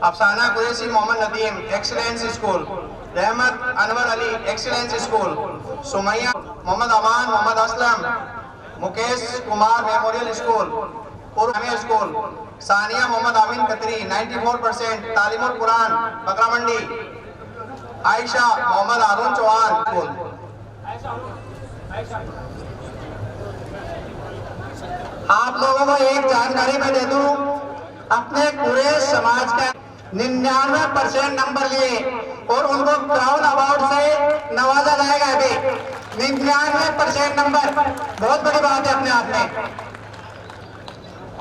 अफसाना Qureshi Mohammad Nadeem excellence school, रहमत Anwar Ali excellence school, Sumaiya Mohammad अमान Mohammad Aslam Mukesh Kumar memorial school पूर्व स्कूल, सानिया मोहम्मद आमिन खत्री 94% तालीमुल कुरान बकरा मंडी, आयशा मोहम्मद हारून चौहान स्कूल। आप लोगों को एक जानकारी मैं दे दूं, अपने पूरे समाज का 99% नंबर लिए और उनको क्राउन अवार्ड से नवाजा जाएगा। अभी 99% नंबर बहुत बड़ी बात है अपने आप में।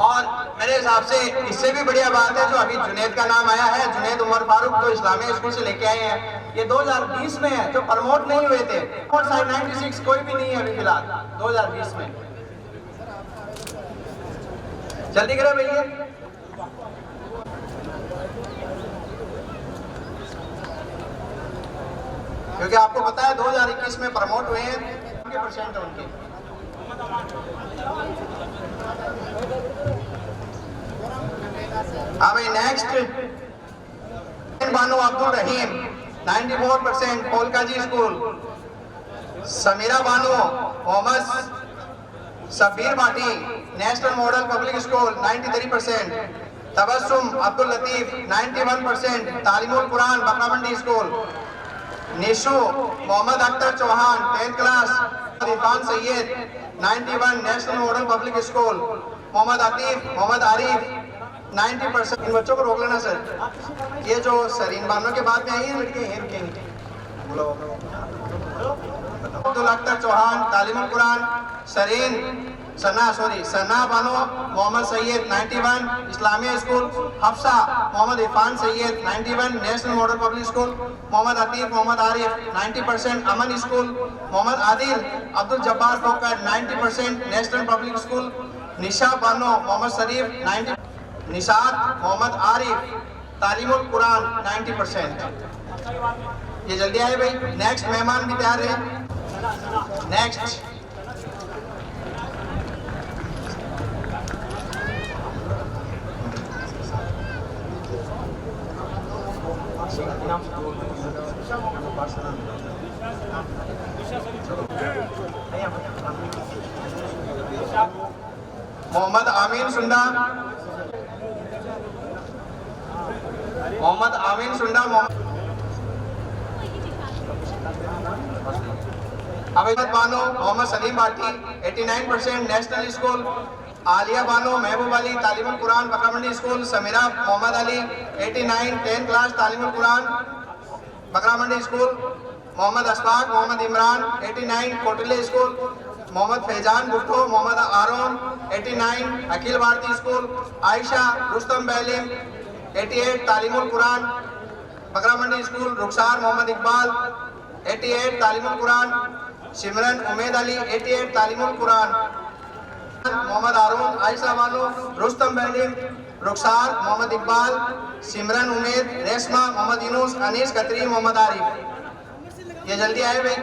और मेरे हिसाब से इससे भी बढ़िया बात है जो अभी जुनैद का नाम आया है, जुनैद उमर फारूक जो इस्लामी स्कूल से लेके आए हैं, ये 2020 में है, जो प्रमोट नहीं हुए थे। और 96 कोई भी नहीं है अभी फिलहाल 2020 में। जल्दी करो भैया। क्योंकि आपको पता है 2021 में प्रमोट हुए हैं, उनके परसेंट उनके। हाँ भाई, next Bano Abdul Rahim 94% Kalkaji school, Sameera Bano Mohammad Sabir Bhati national model public school 93%, Tabassum Abdul Latif 91% Taleemul Quran Bakra Mandi school, Nishu Mohammad Akhtar Chauhan 10th class, Irfan Syed 91 national model public school, Mohammad Atif Mohammad Arif 90%। इन बच्चों को रोक लेना सर। ये जो सर इन बानों के बाद में आई है लड़के हैं रुकेंगे। Abdul Akhtar Chauhan Taleemul Quran, Sana Bano Mohammed Syed 91 Islamia school, Hafsa Mohammed Irfan Syed 91 national model public school, Mohammad Atif Mohammad Arif 90% Aman school, Mohammed Adil Abdul Jabbar Fokar 90% national public school, Nisha Bano Mohammed Sharif 90, Nishat Mohammed Arif Taleemul Quran 90%। ये जल्दी आए भाई। नेक्स्ट मेहमान भी तैयार है। नेक्स्ट मोहम्मद आमीन सुंडा, Mohammed Amin Sunda, Abaid Bano Mohammed Salim Bhati 89% national school, Aliya Bano Mehboob Ali Taleemul Quran Bakra Mandi school, Samira Mohammed Ali 89 10th class Taleemul Quran Bakra Mandi school, Mohammed Ashfaq Mohammed Imran 89 Kotle school, Mohammed Faizan Bhutto Mohammed Aaron 89 Akhil Bharatiya school, Ayesha Rustam Bailim 88 Taleemul Quran Bakra Mandi school, Rukhsar Mohammed Iqbal 88 Taleemul Quran, Simran Umed Ali 88 Taleemul Quran, Mohammad Aron Ayesha Bano Rustam बैलिम, रुखसार मोहम्मद इकबाल, सिमरन उमेद, रेशमा मोहम्मद यूनुस, अनीस खत्री मोहम्मद आरिफ। ये जल्दी आए भाई।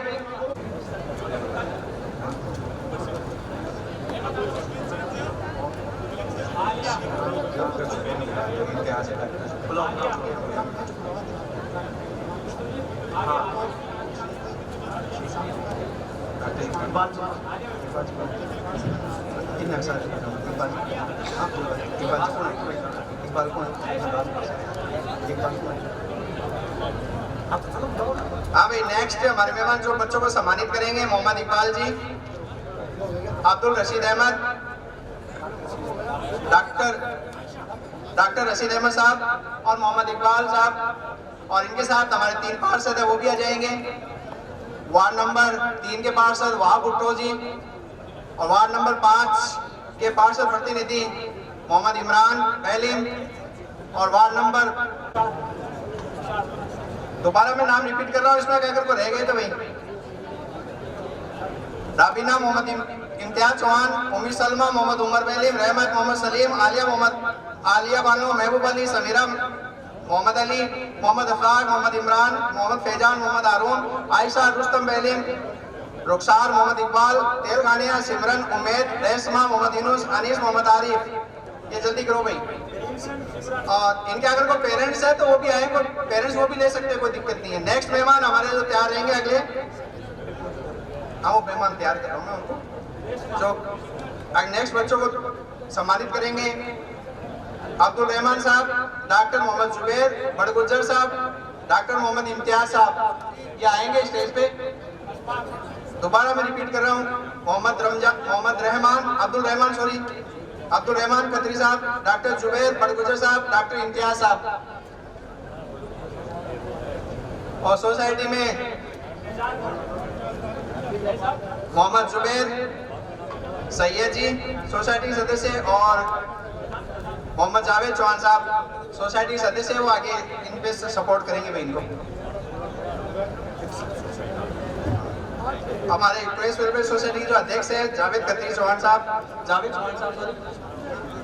हाँ भाई, नेक्स्ट हमारे मेहमान जो बच्चों को सम्मानित करेंगे, मोहम्मद इकबाल जी, अब्दुल रशीद अहमद, डॉक्टर रशीद अहमद साहब और मोहम्मद इकबाल साहब, और इनके साथ हमारे 3 पार्षद है वो भी आ जाएंगे। वार्ड नंबर 3 के पार्षद वहाब भुट्टो जी, और वार्ड नंबर 5 के पार्षद प्रतिनिधि मोहम्मद इमरान बैलिम, और वार्ड नंबर, दोबारा मैं नाम रिपीट कर रहा हूँ, इसमें अगर कोई रह गए तो भाई, राबीना मोहम्मद इम्तियाज चौहान, उम्मी सलमा मोहम्मद उमर बैलिम, रहमत मोहम्मद सलीम, आलिया बानो महबूब अली, समीरा मोहम्मद अली, मोहम्मद अफराक मोहम्मद इमरान, मोहम्मद फैजान मोहम्मद हारून, आयशा रुस्तम बैलिम, रुखसार मोहम्मद इकबाल, तेलगानिया सिमरन उमेद, रेशमा मोहम्मद यूनुस, अनीस मोहम्मद आरिफ। ये जल्दी करो भाई। और इनके अगर कोई पेरेंट्स है तो वो भी आए, पेरेंट्स वो भी ले सकते हैं, कोई दिक्कत नहीं है। नेक्स्ट मेहमान हमारे जो तैयार रहेंगे अगले, हाँ वो मेहमान तैयार कर रहा हूँ मैं उनको, जो नेक्स्ट बच्चों को सम्मानित करेंगे। अब्दुल रहमान साहब, डॉक्टर मोहम्मद जुबैर बड़गुजर साहब, डॉक्टर मोहम्मद इम्तियाज साहब, ये आएंगे स्टेज पे। दोबारा मैं रिपीट कर रहा हूँ, मोहम्मद रहमान, अब्दुल रहमान खत्री साहब, डॉक्टर जुबैर बड़गुजर साहब, डॉक्टर इम्तियाज साहब। और सोसाइटी में मोहम्मद जुबैर सैयद जी सोसाइटी सदस्य, और मोहम्मद जावेद चौहान साहब सोसाइटी सदस्य, वो आगे इन पे सपोर्ट करेंगे भाई इनको। हमारे प्रेस वेलफेयर सोसाइटी के जो अध्यक्ष है जावेद खत्री चौहान साहब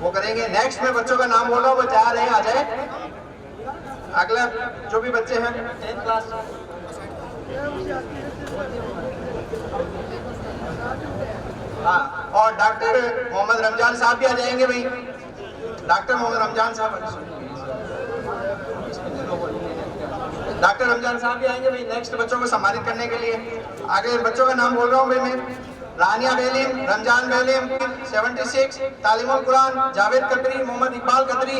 वो करेंगे। नेक्स्ट में बच्चों का नाम बोल रहा हूँ, वो तैयार है, आ जाए। अगला जो भी बच्चे हैं 10th क्लास, हाँ, और डॉक्टर मोहम्मद रमजान साहब भी आ जाएंगे भाई। डॉक्टर मोहम्मद रमजान साहब भी आएंगे भाई नेक्स्ट बच्चों को सम्मानित करने के लिए। आगे बच्चों का नाम बोल रहा हूँ भाई मैं, रानिया बेलीम, रमजान बेलीम 76, तालीमुल कुरान जावेद कतरी, मोहम्मद इकबाल कतरी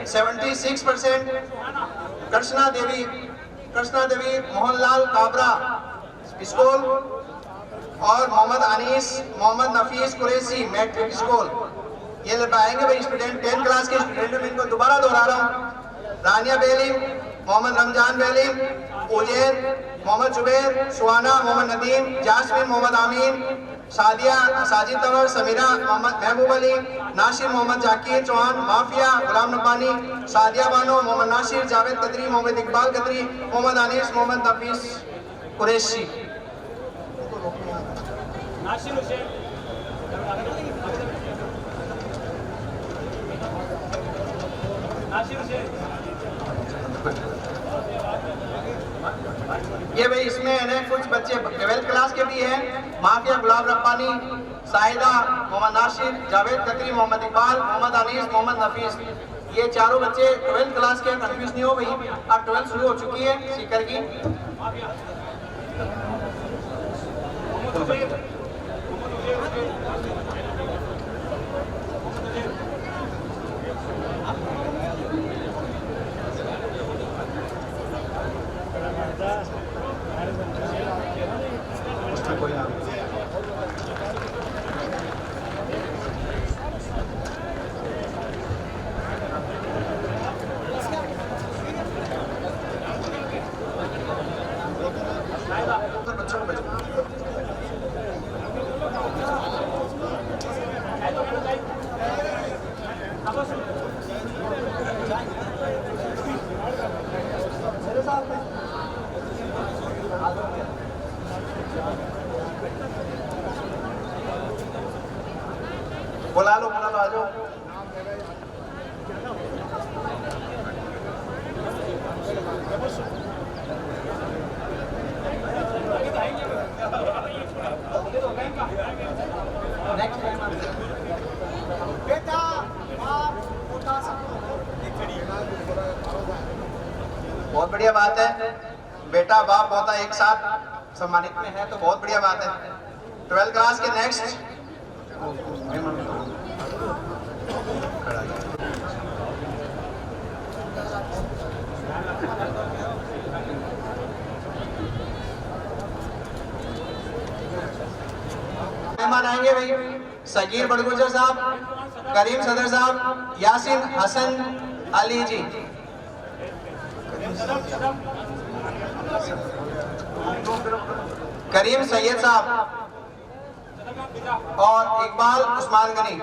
76%, कृष्णा देवी मोहनलाल काबरा स्कूल, और मोहम्मद अनीस, मोहम्मद नफीस कुरैशी मैट्रिक स्कूल, ये लोग आएंगे भाई स्टूडेंट 10th क्लास के स्टूडेंट। में इनको दोबारा दोहरा रहा हूँ, रानिया बेलीम, मोहम्मद रमजान बेलीम, उजैर, मोहम्मद जुबैर, सुहाना, मोहम्मद नदीम, जासमीन, मोहम्मद आमीन, साजिद तंवर, समीरा, मोहम्मद महबूब अली, नासिर, मोहम्मद जाकिर चौहान, माफिया, गुलाम नब्बानी, सादिया बानो, मोहम्मद नासिर, जावेद कतरी, मोहम्मद इकबाल कतरी, मोहम्मद अनीस, मोहम्मद नफीस कुरैशी। ये भाई इसमें है ना कुछ बच्चे 12th क्लास के भी हैं, माफिया, गुलाम रब्बानी, साहिदा, मोहम्मद नासिर, जावेद कतरी, मोहम्मद इकबाल, मोहम्मद अनीस, मोहम्मद नफीस, ये चारों बच्चे 12th क्लास के। कंफ्यूज नहीं हो भाई, अब 12th शुरू हो चुकी है सीकर की। बुला लो आ जाओ। बहुत बढ़िया बात है, बेटा बाप पोता एक साथ सम्मानित में है तो बहुत बढ़िया बात है। 12th क्लास के नेक्स्ट मेहमान आएंगे भाई, सगीर बड़गुजर साहब, करीम सदर साहब, यासिन हसन अली जी, करीम सैयद साहब और इकबाल उस्मान गनी,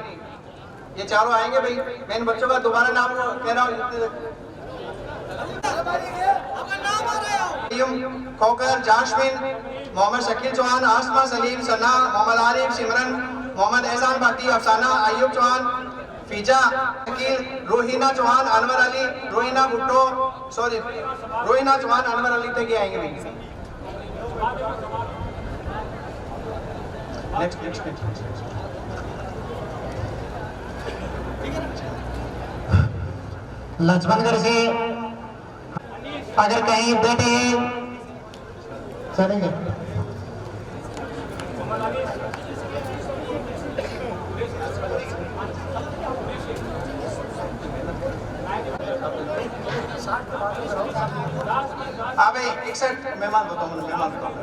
ये चारों आएंगे भाई। मैं इन बच्चों का दोबारा नाम कह रहा हूँ, खोकर, जाशमिन, मोहम्मद शकील चौहान, आसमा, सलीम, सना, मोहम्मद आरिफ, सिमरन, मोहम्मद एहसान भाटी, अफसाना, अयूब चौहान, फिजा, शकील, रोहिना चौहान, अनवर अली, रोहिना भुट्टो, सॉरी रोहिना चौहान, अनवर अली तक आएंगे भाई। नेक्स्ट लक्ष्मणगढ़ से अगर कहीं बेटे चलेंगे। हाँ भाई 61 मेहमान होता हूँ, मेहमान होता हूँ।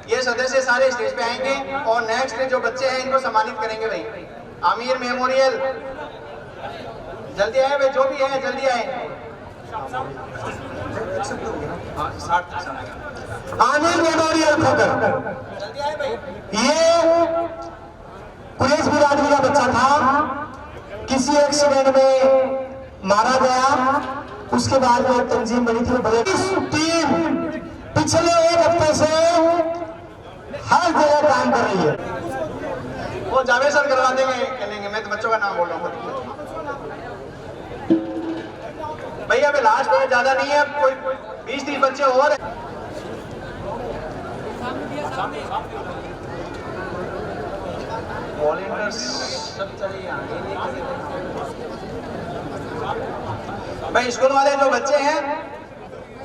ये सदस्य सारे स्टेज पे आएंगे और नेक्स्ट जो बच्चे हैं इनको सम्मानित करेंगे भाई। आमिर मेमोरियल जल्दी आए भाई, जो भी है जल्दी आए। आमिर मेमोरियल खोकर जल्दी आए भाई। ये कुरैश बिरादरी का बच्चा था, किसी एक्सीडेंट में मारा गया। उसके बाद में तंजीम बनी थी। टीम पिछले एक हफ्ते से हर जगह काम कर रही है। वो जावेद सर करवा देंगे, कहेंगे मैं तो बच्चों का नाम बोल रहा हूँ। भैया अभी लास्ट में ज्यादा नहीं है, कोई 20-30 बच्चे और हैं। वॉलंटियर्स सब चलिए आगे। भाई स्कूल वाले जो बच्चे हैं,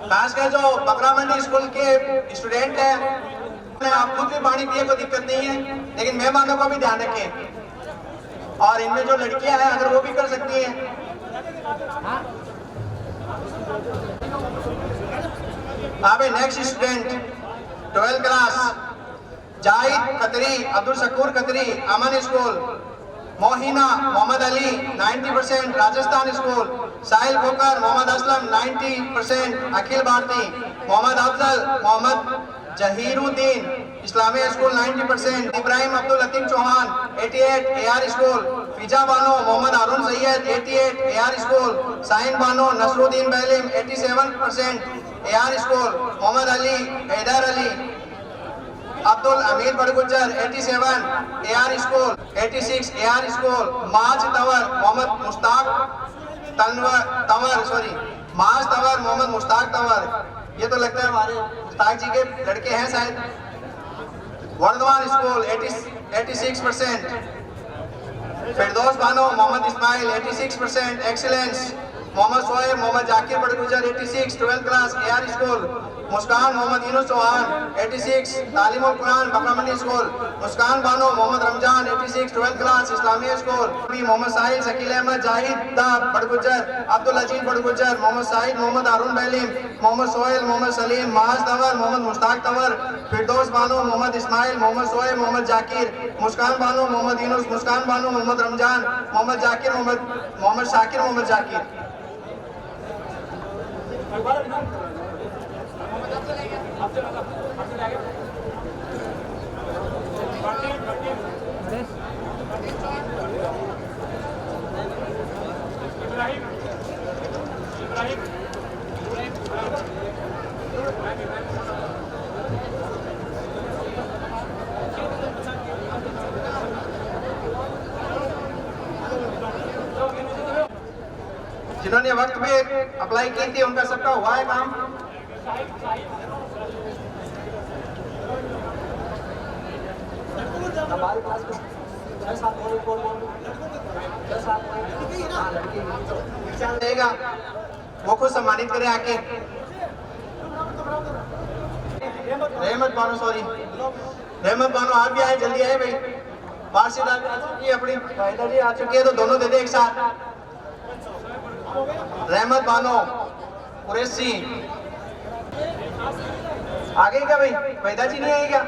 खासकर जो बकरा मंडी स्कूल के स्टूडेंट हैं, आप खुद भी पानी पिए कोई दिक्कत नहीं है, लेकिन मेहमानों का भी ध्यान रखें। और इनमें जो लड़कियां हैं अगर वो भी कर सकती हैं। हाँ भाई next student 12th class Zahid कतरी, Abdul Shakoor Katri, Aman school. Mohina Mohammed Ali 90%, Rajasthan school. Sahil Khokar Mohammed Aslam 90%, Akhil Bharti. Mohammed Afzal Mohammed Zahiruddin Islamia school 90%। Ibrahim Abdul Latif Chauhan 88 AR school. Fiza Bano Mohammed Haroon Syed 88 AR school. Sain Bano Nasruddin Bailim 87% AR school. Mohammed Ali Haider Ali Abdul Amir Badgujar 87 AR school. 86 AR school. Maaz Tawar Mohammad Mushtaq माज तवर मोहम्मद मुश्ताक तवर। ये तो लगता है हमारे मुश्ताक जी के लड़के हैं शायद। Vardhman school 86%। Firdaus Bano Mohammed Ismail 86%। Excellence Mohammed Soheb Mohammed Zakir Badgujar 86 12th class AR school. Muskan Mohammed Yunus Chauhan 86 Taleemul Quran Bakra Mandi school. Muskan Bano Mohammed Ramzan 86 12th class Islamia school. Mohammed Sahil Shakeel Ahmed Zahid दा बड़गुजर अब्दुल अजीज बड़गुजर। मोहम्मद साहिद मोहम्मद हारून बैलिम मोहम्मद सोहेल मोहम्मद सलीम माज तवर मोहम्मद मुश्ताक तवर। फिरदौस बानो मोहम्मद इस्माइल मोहम्मद सोहेब मोहम्मद जाकिर। मुस्कान बानो मोहम्मद यूनुस मुस्कान बानो मोहम्मद रमजान मोहम्मद जाकिर मोहम्मद शाकिर मोहम्मद जाकिर। जिन्होंने वक्त पे अप्लाई की थी उनका सबका हुआ है काम। वो खुद सम्मानित करे आके। रहमत बानो सॉरी रहमत बानो आप भी आए, जल्दी आए भाई। पार्षद आ चुकी है अपनी, फायदा जी आ चुकी है, तो दोनों दे दे एक साथ। रहमत बानो कुरैशी आ गई क्या भाई? फायदा जी नहीं आई क्या?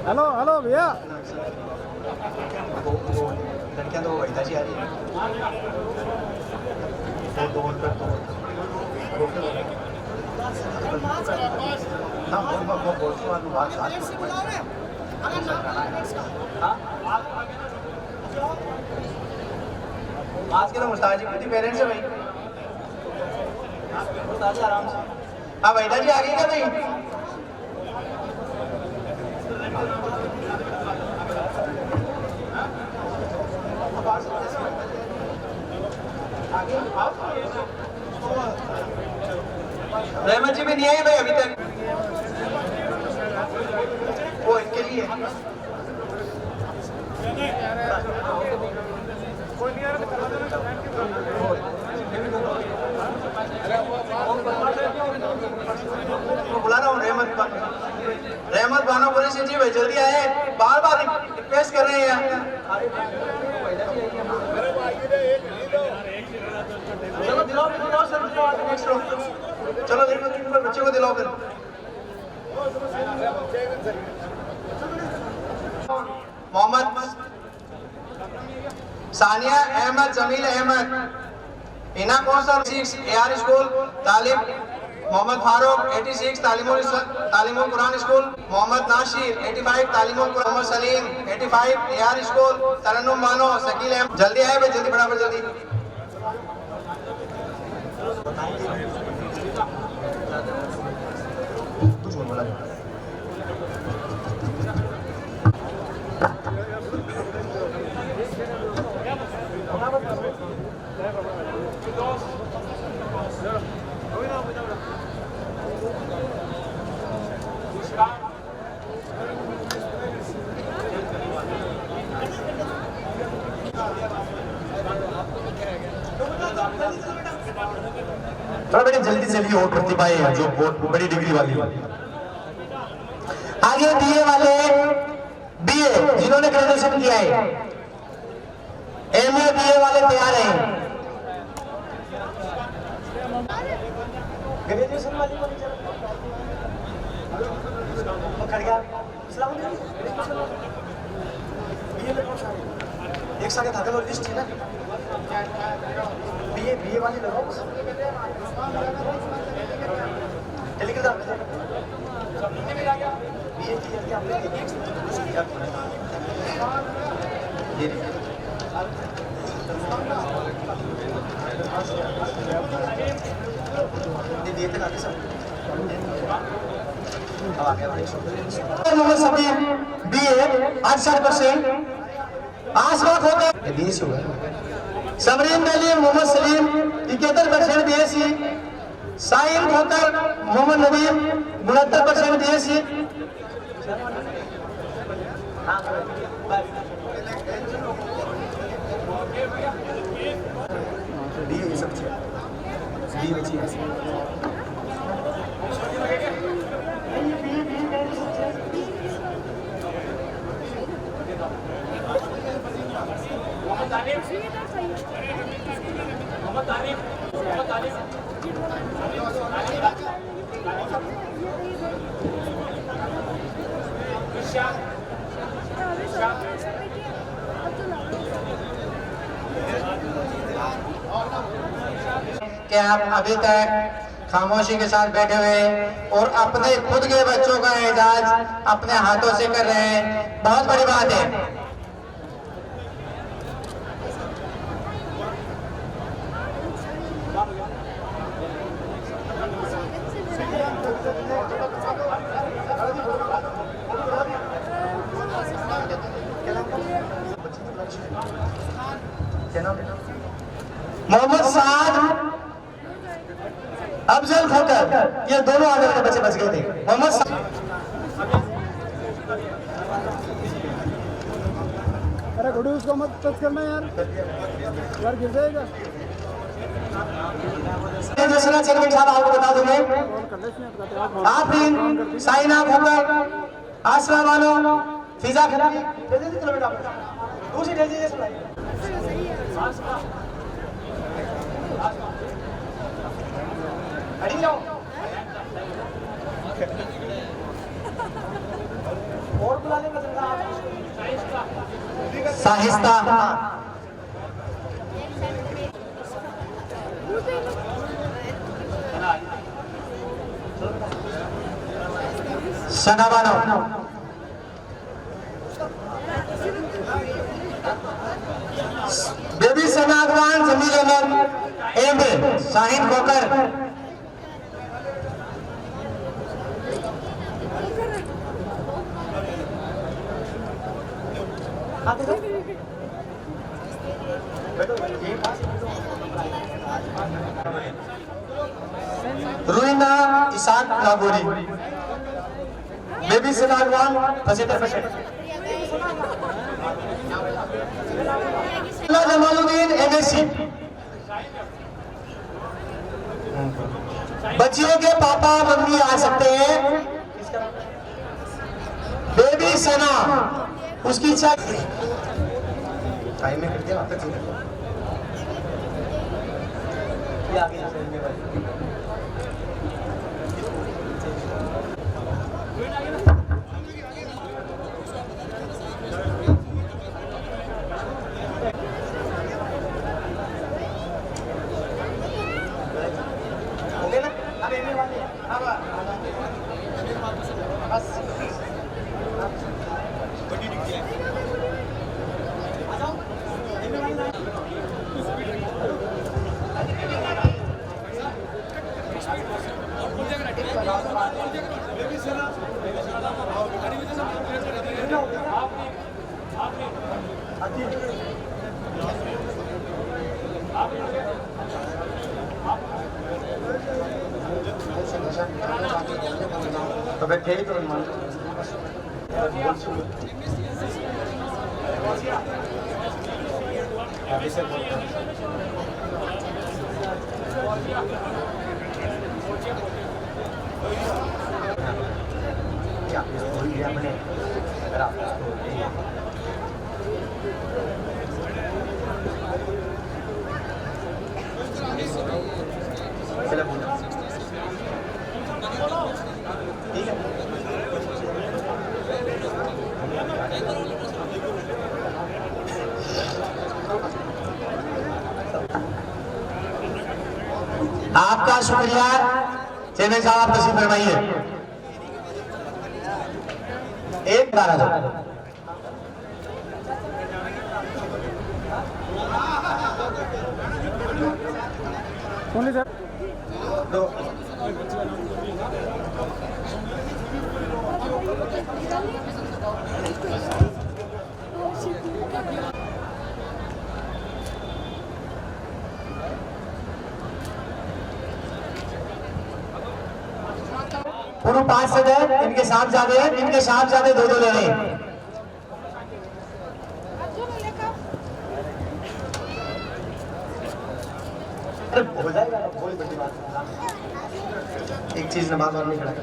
हेलो हेलो भैया। लड़कियां तो वहीदा जी आ रही है। आज के तो मुस्ताद जी खुद पेरेंट्स है भाई। मुस्ताद जी आराम से। हाँ वहीदा जी आ गई क्या भाई? रहमत जी भी नहीं आई भाई अभी तक। लीजिए। बुला रहा हूँ रहमत बानो पुलिस जी भाई जल्दी आए, बार बार रिक्वेस्ट कर रहे हैं यार। चलो दिलाओ सर, नेक्स्ट रो, चलो बच्चे को दिलाओ फिर। मोहम्मद सानिया अहमद जमील अहमद, इना कौन सा 6 AR school Talib. Mohammed Farooq 86 Taleemul Quran school. Mohammed Nashir 85 Taleemul Quran. Mohammed Salim 85 AR school. Tarannum Bano Shakeel Ahmed, जल्दी आए भाई, जल्दी फटाफट जल्दी। थोड़ा बेटे जल्दी चलिए, और प्रतिभाएं हैं जो बहुत बड़ी डिग्री वाली। आगे बीए वाले, बीए जिन्होंने ग्रेजुएशन किया है, एमए बीए वाले तैयार हैं। ग्रेजुएशन वाली को एक साथ धागे वाली लिस्ट है ना, बीए वाले लगाओ। मोहम्मद सबीर बीए 68%। आसमा खोकर समरीन अली मोहम्मद सलीम 71% बीएससी। साइन खोकर मोहम्मद नबीर 69% बीएससी। कि आप अभी तक खामोशी के साथ बैठे हुए और अपने खुद के बच्चों का एजाज अपने हाथों से कर रहे हैं, बहुत बड़ी बात है। मोहम्मद साद अफजल खोकर, ये दोनों आगे के बच्चे बच गए थे। मोहम्मद साद अरे गुडू उसको मत टच करना यार गिर जाएगा। चेयरमैन साहब आपको बता दूं मैं, आफरीन साइना खोकर, आसरा वालो, फिजा खिला दूसरी भेजिए। और बुला लेंगे Sahista Sanavano baby Sanagwan Jamil Ahmed MA Shahid Khokar Ruina Isaq Nagori baby baby Sanagwan 75%। Jamaluddin MSc। बच्चियों के पापा मम्मी आ सकते हैं। बेबी सना उसकी इच्छा टाइम में कर दिया तक तो बैठे ही तो आपका शुक्रिया। चेन्नई साहब आप तस्वीर फरमाइए। एक बार आ जाओ। ओनली सर दो पूर्व 5 से दे इनके साथ ज्यादा है, इनके साथ ज्यादा दो ले रहे हैं। हो जाएगा कोई बड़ी बात नहीं। एक चीज नमाज और नहीं खड़ा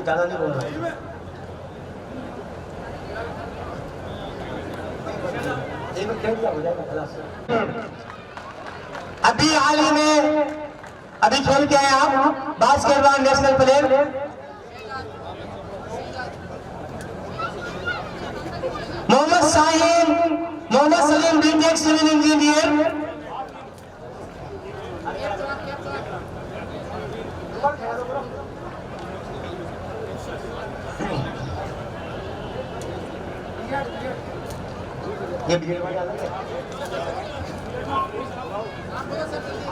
ज्यादा नहीं बोल रहा। अभी हाल ही में अभी खेल के आए आप basketball national player. Mohammed Sahil, Mohammed Salim BTech civil engineer.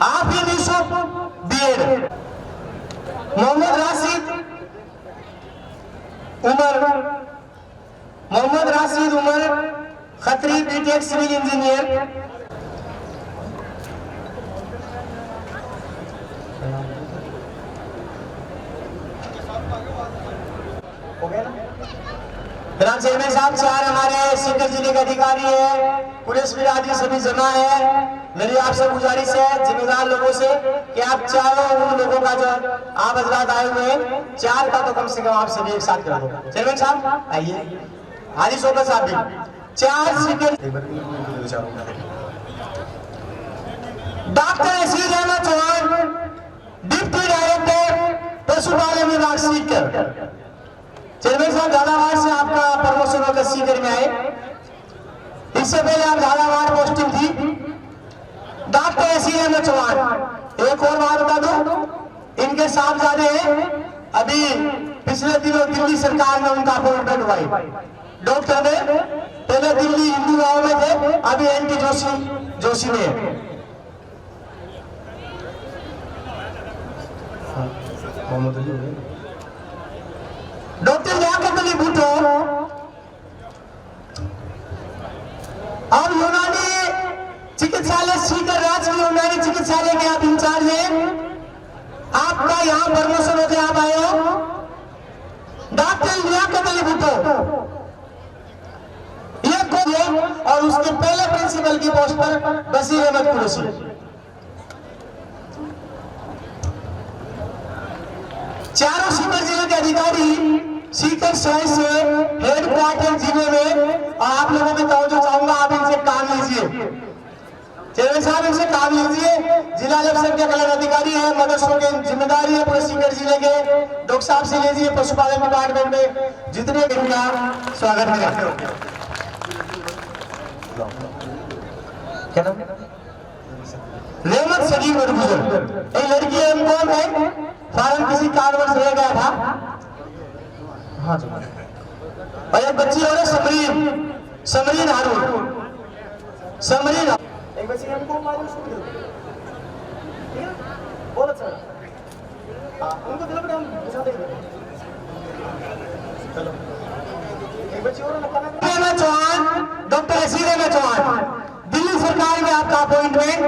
Afin Yusuf BEd. Mohammed Rashid Umar, Mohammed Rashid Umar Khatri BTech civil engineer. ग्राम चेयरमैन साहब 4 हमारे सीकर जिले के अधिकारी है, पुलिस विराजी सभी जमा है। मेरी आपसे गुजारिश है जिम्मेदार लोगों से कि आप चारों उन लोगों का जो आप हजरात आए हुए हैं 4 का तो कम से कम आप सभी एक साथ कर दो। चेयरमैन साहब आइए, हाजी सोबत साहब भी 4 Sikar. Doctor Asir Ahmed Chauhan deputy director पशुपालन विभाग सीकर। चेयरमैन साहब झालावाड़ से आपका प्रमोशन होकर सीकर में आए। इससे पहले आप झालावाड़ पोस्टिंग थी। डॉक्टर असीर अहमद चौहान, एक और बात बता दो, इनके साहबजादे हैं। अभी पिछले दिनों दिल्ली सरकार ने उनका अपॉइंटमेंट हुआ। डॉक्टर ने पहले दिल्ली हिंदू गांव में थे, अभी एनटी जोशी में। डॉक्टर लियाकत अली भुट्टो अब यूनानी चिकित्सालय सीकर राजकीय यूनानी चिकित्सालय के आप इंचार्ज हैं। आपका यहाँ प्रमोशन होकर आप आए हो। तो ये खुद है और उसके पहले प्रिंसिपल की पोस्ट पर बशीर अहमद कुरैशी। चारों सीकर जिले के अधिकारी सीकर शहर से हेडक्वार्टर जिले में, और आप लोगों की तवज्जो चाहूंगा, आप इनसे काम लीजिए। चेयरमैन साहब इनसे काम लीजिए। जिला अल्पसंख्यक कल्याण अधिकारी है, मदरसों की जिम्मेदारी है पूरे सीकर जिले के। डॉक्टर साहब से लीजिए, पशुपालन डिपार्टमेंट में जितने इनका स्वागत करें। क्या नाम? रहमत सलीम गुजर। एक लड़की है, कौन है? फार्म किसी कारणवश रह गया था। हाँ जी। और एक बच्ची और है समरीन हारून। समरीन एक बच्ची हमको मालूम सुन लो, ठीक है? बहुत अच्छा। उनको दिला पर हम बुझाते हैं। चलो एक बच्ची और है चौहान, डॉक्टर असीर अहमद चौहान। दिल्ली सरकार में आपका अपॉइंटमेंट,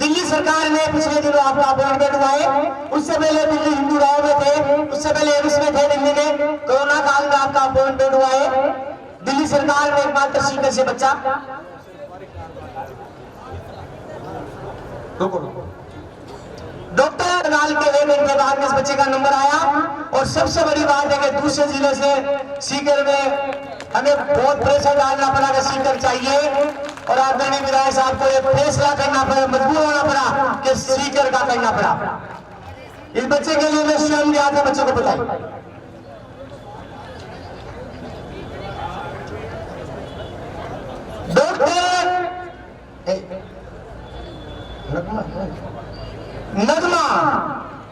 दिल्ली सरकार ने पिछले दिनों आपका अपॉइंटमेंट हुआ है। उससे पहले दिल्ली हिंदू राव में थे, उससे पहले एम्स में थे दिल्ली में। कोरोना काल में आपका अपॉइंटमेंट हुआ है। दिल्ली सरकार में एकमात्र सीकर से बच्चा। डॉक्टर नाल के 1 घंटे बाद में इस बच्चे का नंबर आया। और सबसे बड़ी बात है कि दूसरे जिले से सीकर में हमें बहुत प्रेशर डालना पड़ा कि सीकर चाहिए, और आदरणीय विधायक साहब को ये फैसला करना पड़ा, मजबूर होना पड़ा कि सीकर का करना पड़ा। इस बच्चे के लिए मैं स्वयं गया था, बच्चे को बताया। डॉक्टर नगमा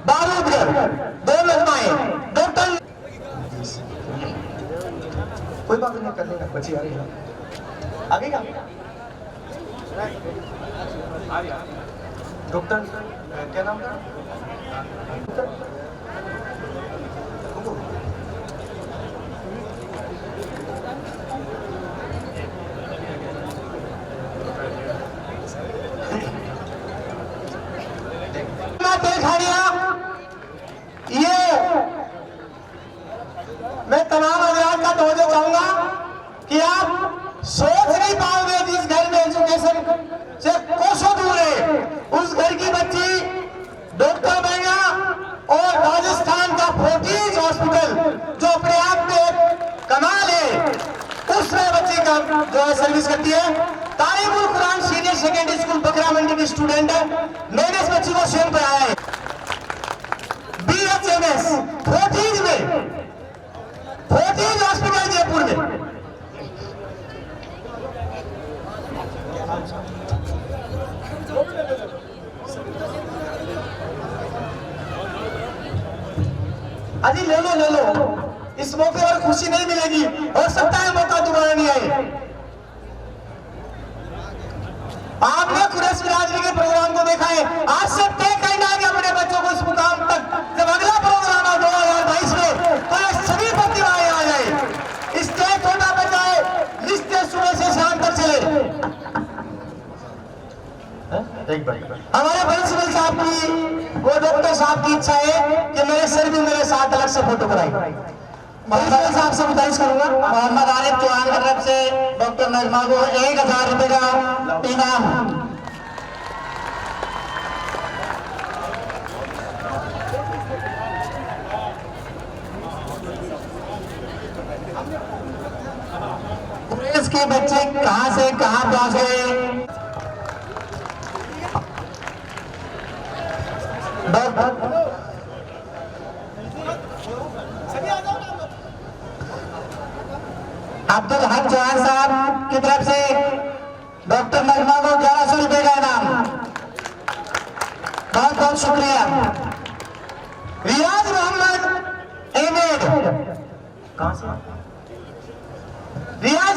बारूदगर, 2 नगमाएं। डॉक्टर कोई बात नहीं, कर लेना, बच्ची आ रही है आगे का। डॉक्टर क्या नाम था? ये मैं तमाम हजरात का तवज्जो चाहूंगा कि आप सोच नहीं पाओगे जिस घर में एजुकेशन से कोसों दूर है, उस घर की बच्ची डॉक्टर बनेगा। और राजस्थान का फोर्टिज हॉस्पिटल जो अपने आप में एक कमाल है, उसमें बच्ची का जो है सर्विस करती है। तालिमुल कुरान सीनियर सेकेंडरी स्कूल बकरा मंडी की स्टूडेंट है। मैंने इस बच्ची को स्वयं पढ़ाया है। BHMS फोर्टिज में, फोर्टिज हॉस्पिटल जयपुर में। अजी ले लो, इस मौके पर खुशी नहीं मिलेगी, हो सकता है मौका दोबारा नहीं आए। आपने कुरैशी बिरादरी के प्रोग्राम को देखा है, आज से तय करना है कि अपने बच्चों को इस मुकाम तक, जब अगला प्रोग्राम है 2022 में, तो ये सभी प्रतिभाएं आ जाए। स्टेज छोटा बन जाए, लिस्टें सुबह से शाम तक चले। हमारे प्रिंसिपल साहब की, वो डॉक्टर साहब की इच्छा है कि मेरे सर भी मेरे साथ अलग से फोटो कराए। प्रिंसिपल साहब से गुजारिश करूंगा, मोहम्मद आरिफ चौहान की तरफ से डॉक्टर नजमा को 1000 रुपए का इनाम। पुलिस के बच्चे कहां से कहां पहुंच गए। अब्दुल हक चौहान साहब की तरफ से डॉक्टर नजमा को 1100 रुपए का इनाम। बहुत बहुत शुक्रिया। रियाज मोहम्मद अहमद, कहां से? रियाज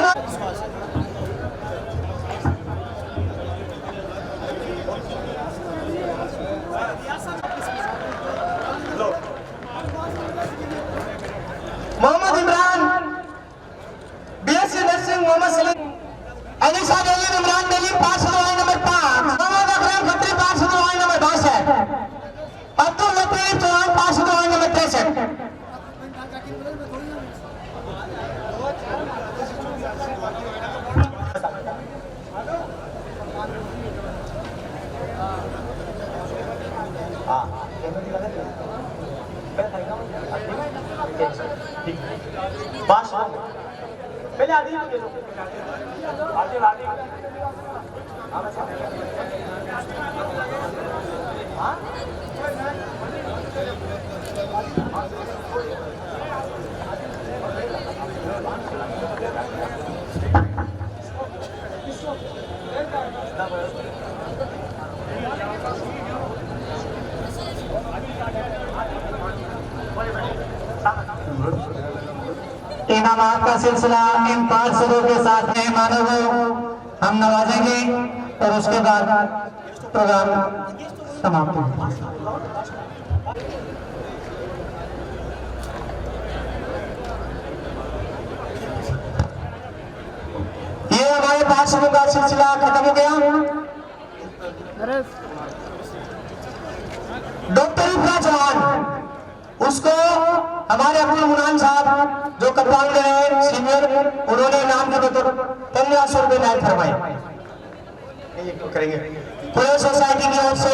मोहम्मद इमरान, BSc नर्सिंग, मोहम्मद सलीम, अनिशा दलीम, इमरान दलीम, पास हुआ नंबर 5, मोहम्मद अकरम खत्री पास हुआ नंबर 62, अब्दुल लतीफ चौहान पास हुआ नंबर 63। पहले आधी आधी इनामात का सिलसिला इन 5 सदों के साथ मेहमानों को हम नवाजेंगे और उसके बाद प्रोग्राम समाप्त होगा। ये हमारे 5 सदों का सिलसिला खत्म हो गया। अरे डॉक्टर इब्रा जवान उसको हमारे अब्दुल मुनान साहब जो कप्तान रहे सीनियर, उन्होंने नाम के बतौर 1500 रुपए नायब फरमाए करेंगे। पूरे सोसाइटी की ओर से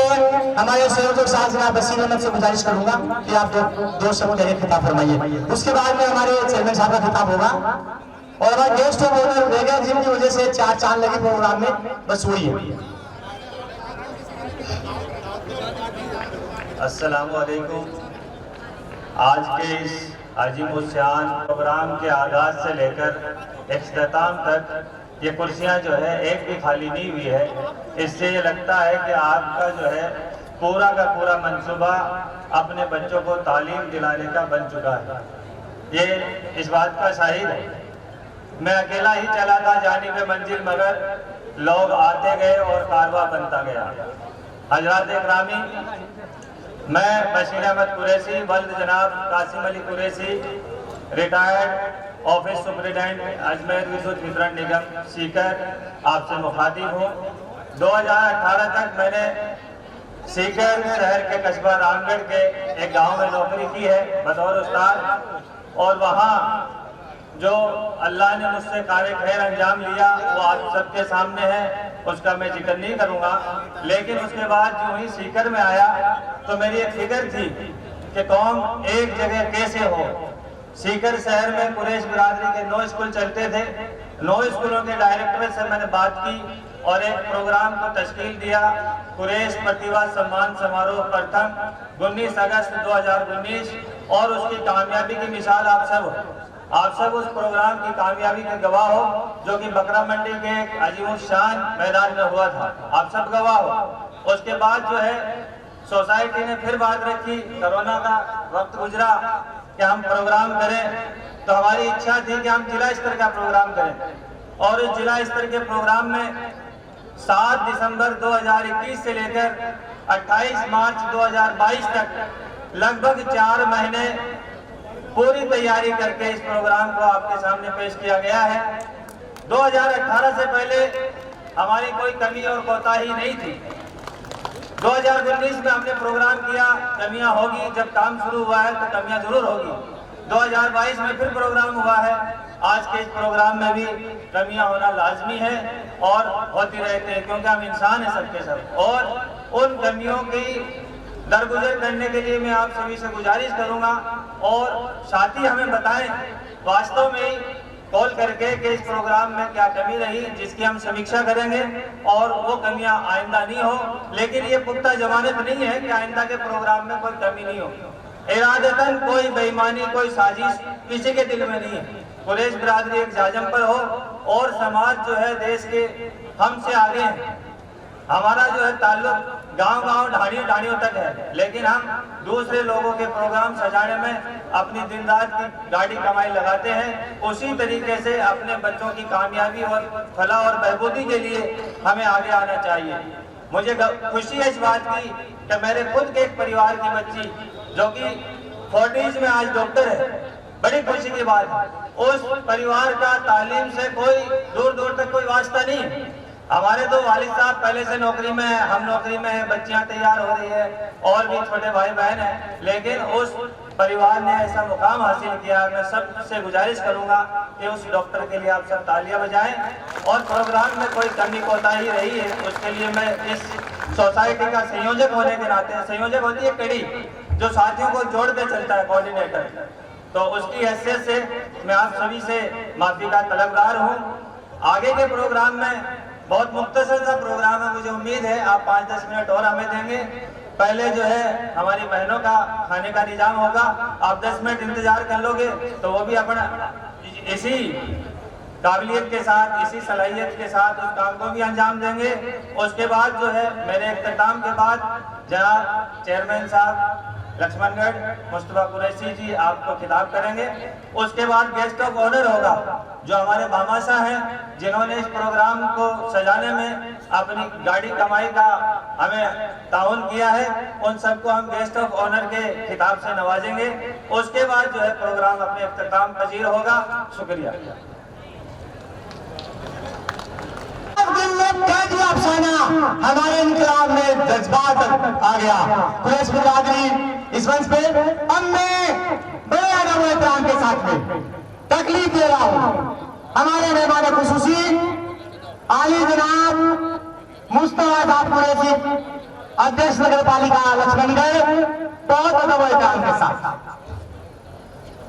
हमारे संयोजक साहब जनाब बसीर अहमद से गुजारिश करूंगा कि आप दो शब्द कह खिताब फरमाइए। उसके बाद में हमारे चेयरमैन साहब का खिताब होगा और हमारे गेस्ट ऑफ ऑनर रहेगा जिनकी वजह से 4 चांद लगे प्रोग्राम में, बस वही है। अस्सलाम वालेकुम। आज के इस अजीमुशान प्रोग्राम के आगाज से लेकर इख्तिताम तक ये कुर्सियां जो है एक भी खाली नहीं हुई है। इससे ये लगता है कि आपका जो है पूरा का पूरा मंसूबा अपने बच्चों को तालीम दिलाने का बन चुका है। ये इस बात का शाहिद है। मैं अकेला ही चला था जानिब मंजिल, मगर लोग आते गए और कारवा बनता गया। हजरात इकरामी, मैं बशीर अहमद कुरैशी वल्द जनाब Qasim Ali Qureshi, retired office superintendent Ajmer Vidyut Vitran निगम सीकर, आपसे मुखातिब हूँ। 2018 तक मैंने सीकर शहर के कस्बा रामगढ़ के एक गांव में नौकरी की है बतौर उस्ताद, और वहाँ जो अल्लाह ने मुझसे कार्य खैर अंजाम लिया वो आप सबके सामने है, उसका मैं जिक्र नहीं करूँगा। लेकिन उसके बाद जो ही सीकर में आया तो मेरी एक फिक्र थी कि कौम एक जगह कैसे हो। सीकर शहर में कुरैश बिरादरी के 9 स्कूल चलते थे। 9 स्कूलों के डायरेक्टर से मैंने बात की और एक प्रोग्राम को तश्कील दिया। कुरैश प्रतिभा सम्मान समारोह प्रथम 19 अगस्त 2019, और उसकी कामयाबी की मिसाल आप सब उस प्रोग्राम की कामयाबी के गवाह हो, जो कि बकरा मंडी के एक अजीमुशान मैदान में हुआ था। आप सब गवाह हो। उसके बाद जो है सोसाइटी ने फिर बात रखी, कोरोना का वक्त गुजरा कि हम प्रोग्राम करें, तो हमारी इच्छा थी कि हम जिला स्तर का प्रोग्राम करें। और इस जिला स्तर के प्रोग्राम में 7 दिसंबर 2021 से लेकर 28 मार्च 2022 तक लगभग 4 महीने पूरी तैयारी करके इस प्रोग्राम को आपके सामने पेश किया गया है। 2018 से पहले हमारी कोई कमी और कोताही नहीं थी। 2019 में हमने प्रोग्राम किया, कमियां होगी, जब काम शुरू हुआ है तो कमियां जरूर होगी। 2022 में फिर प्रोग्राम हुआ है। आज के इस प्रोग्राम में भी कमियां होना लाजमी है और होती रहती है, क्योंकि हम इंसान हैं सबके सब। और उन कमियों की दरगुजर करने के लिए मैं आप सभी से गुजारिश करूंगा, और साथी हमें बताएं वास्तव में कॉल करके कि इस प्रोग्राम में क्या कमी रही, जिसकी हम समीक्षा करेंगे और वो कमियां आइंदा नहीं हो। लेकिन ये पुख्ता जमानत नहीं है कि आइंदा के प्रोग्राम में कोई कमी नहीं हो। इरादतन कोई बेईमानी, कोई साजिश किसी के दिल में नहीं है। कुरैश बिरादरी एक जाजम पर हो और समाज जो है देश के हमसे आगे है। हमारा जो है ताल्लुक गांव-गांव ढाणियों तक है, लेकिन हम दूसरे लोगों के प्रोग्राम सजाने में अपनी दिन रात की गाड़ी कमाई लगाते हैं। उसी तरीके से अपने बच्चों की कामयाबी और फलाह और बहबूदी के लिए हमें आगे आना चाहिए। मुझे खुशी है इस बात की कि मेरे खुद के एक परिवार की बच्ची जो कि 40s में आज डॉक्टर है, बड़ी खुशी की बात है। उस परिवार का तालीम से कोई दूर दूर तक कोई वास्ता नहीं है। हमारे तो वालिद साहब पहले से नौकरी में है, हम नौकरी में हैं, बच्चियां तैयार हो रही है और भी छोटे भाई बहन हैं, लेकिन उस परिवार ने ऐसा मुकाम हासिल किया। मैं सबसे गुजारिश करूंगा कि उस डॉक्टर के लिए आप सब तालियां बजाएं। और प्रोग्राम में कोई कमी कोताही रही है उसके लिए मैं इस सोसाइटी का संयोजक होने के नाते, संयोजक होती है कड़ी जो साथियों को जोड़ के चलता है, कोऑर्डिनेटर, तो उसकी हैसियत से मैं आप सभी से माफ़ी का तलबगार हूँ। आगे के प्रोग्राम में बहुत मुख्तसर सा प्रोग्राम है, मुझे उम्मीद है आप 5-10 मिनट और हमें देंगे। पहले जो है हमारी बहनों का खाने का निजाम होगा, आप 10 मिनट इंतजार कर लोगे तो वो भी अपना इसी काबिलियत के साथ, इसी सलाहियत के साथ उस काम को भी अंजाम देंगे। उसके बाद जो है मेरे इख्तिताम के बाद जनाब चेयरमैन साहब लक्ष्मणगढ़ मुस्तफा कुरैशी जी आपको खिताब करेंगे। उसके बाद गेस्ट ऑफ ऑनर होगा जो हमारे मामासा हैं, जिन्होंने इस प्रोग्राम को सजाने में अपनी गाड़ी कमाई का हमें ताउन किया है, उन सबको हम गेस्ट ऑफ ऑनर के खिताब से नवाजेंगे। उसके बाद जो है प्रोग्राम अपने इख्तिताम पजीर होगा। शुक्रिया। हमारे इनकलाब में जज्बात आ गया। कुरैश बिरादरी इस मंच पे अब मैं बड़े अदब और एहतराम के साथ में तकलीफ दे रहा हूँ हमारे मेहमान खुसूसी आली जनाब मुस्तफा साहब कुरैशी, अध्यक्ष नगर पालिका लक्ष्मणगढ़, बहुत अदब और एहतराम के साथ।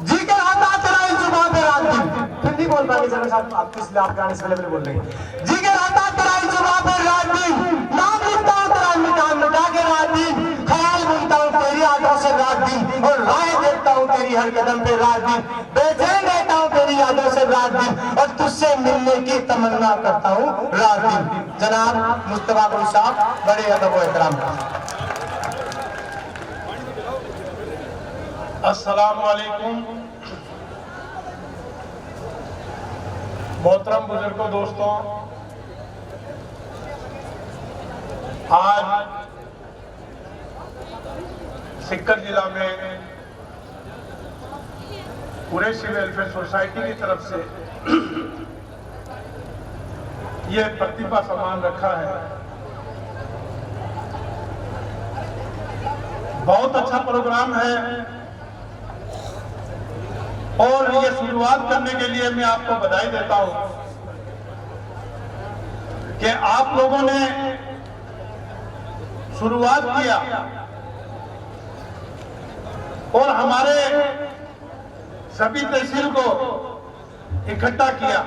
जी के आता चला इस जुबान पे रात दिन, फिर नहीं बोल पाएंगे सर साहब, आप इसलिए आपके आने से पहले बोल रहे हैं। जी के आता चला इस जुबान पे रात दिन, नाम लिखता हूँ तेरा मिटा के रात दिन, ख्याल बुनता हूँ तेरी यादों से रात दिन, और राह देखता हूँ तेरी हर कदम पे रात दिन, बेचैन रहता हूँ तेरी यादों से रात दिन, और तुझसे मिलने की तमन्ना करता हूँ रात दिन। जनाब मुस्तफा कुरैशी साहब बड़े अदब और एहतराम। अस्सलाम वालेकुम। मोहतरम बुजुर्गों, दोस्तों, आज सिक्कर जिला में कुरैशी वेलफेयर सोसाइटी की तरफ से ये प्रतिभा सम्मान रखा है। बहुत अच्छा प्रोग्राम है और ये शुरुआत करने के लिए मैं आपको बधाई देता हूं कि आप लोगों ने शुरुआत किया और हमारे सभी तहसील को इकट्ठा किया।